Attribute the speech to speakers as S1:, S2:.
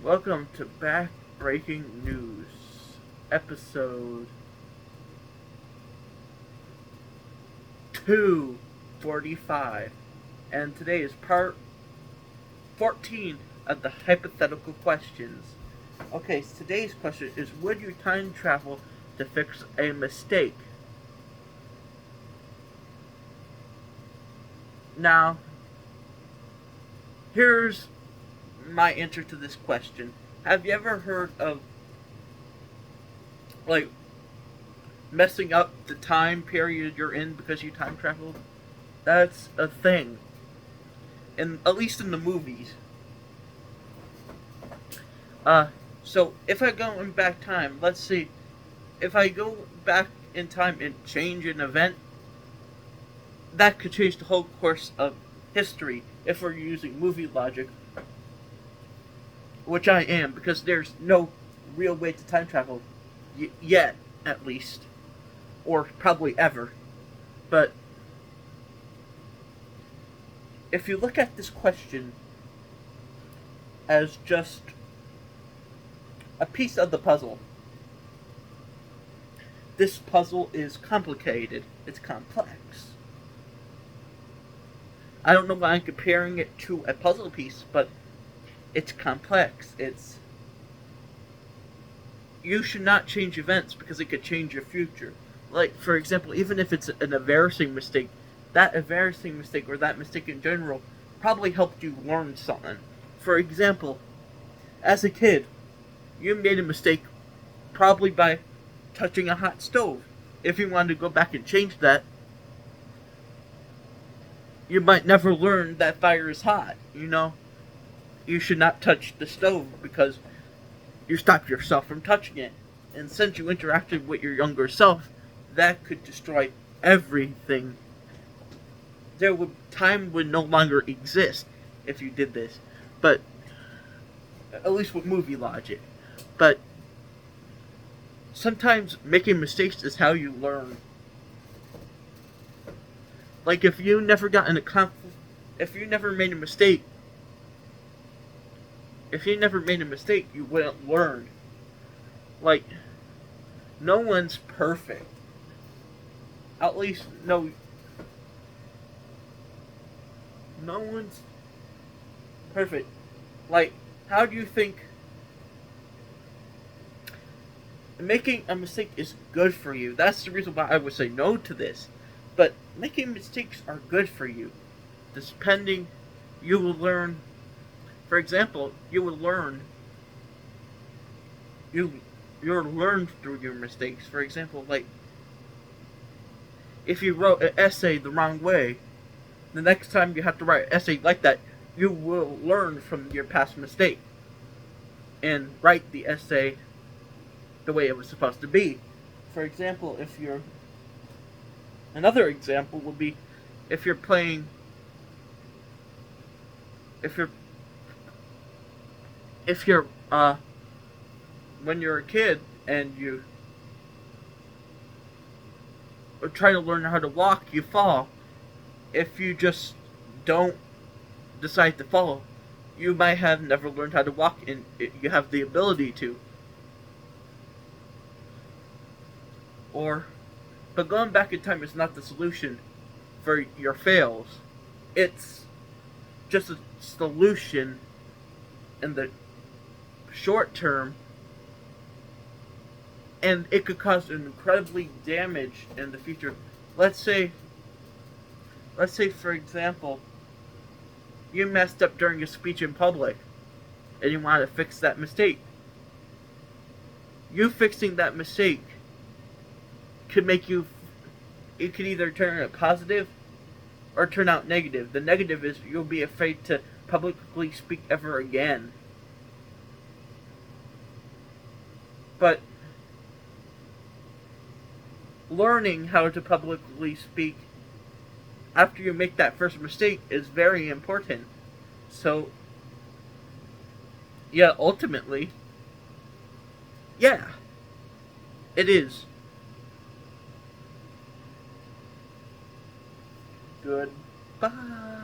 S1: Welcome to Back-Breaking News, episode 245, and today is part 14 of the hypothetical questions. Okay, so today's question is, would you time travel to fix a mistake? Now, here's my answer to this question. Have you ever heard of, like, messing up the time period you're in because you time traveled? That's a thing. And at least in the movies. So if I go in back time, let's see, if I go back in time and change an event, that could change the whole course of history if we're using movie logic, which I am, because there's no real way to time travel yet, at least, or probably ever. But if you look at this question as just a piece of the puzzle, this puzzle is complicated. It's complex. I don't know why I'm comparing it to a puzzle piece, but it's complex. You should not change events because it could change your future. Like, for example, even if it's an embarrassing mistake, that embarrassing mistake or that mistake in general probably helped you learn something. For example, as a kid, you made a mistake probably by touching a hot stove. If you wanted to go back and change that, you might never learn that fire is hot, You should not touch the stove because you stopped yourself from touching it. And since you interacted with your younger self, that could destroy everything. Time would no longer exist if you did this. But at least with movie logic. But sometimes making mistakes is how you learn. Like, if you never got in a conflict, if you never made a mistake, you wouldn't learn. Like, no one's perfect. At least, no one's perfect. Like, how do you think making a mistake is good for you? That's the reason why I would say no to this. But making mistakes are good for you. Depending, you will learn. For example, you're learned through your mistakes. For example, like, if you wrote an essay the wrong way, the next time you have to write an essay like that, you will learn from your past mistake and write the essay the way it was supposed to be. For example, another example would be if you're playing, if you're when you're a kid and you are trying to learn how to walk, you fall. If you just don't decide to follow, you might have never learned how to walk, and you have the ability to. But going back in time is not the solution for your fails. It's just a solution in the short term, and it could cause incredibly damage in the future. Let's say, for example, you messed up during a speech in public, and you want to fix that mistake. You fixing that mistake could it could either turn out positive or turn out negative. The negative is you'll be afraid to publicly speak ever again. But learning how to publicly speak after you make that first mistake is very important. So, yeah, ultimately, yeah, it is. Goodbye.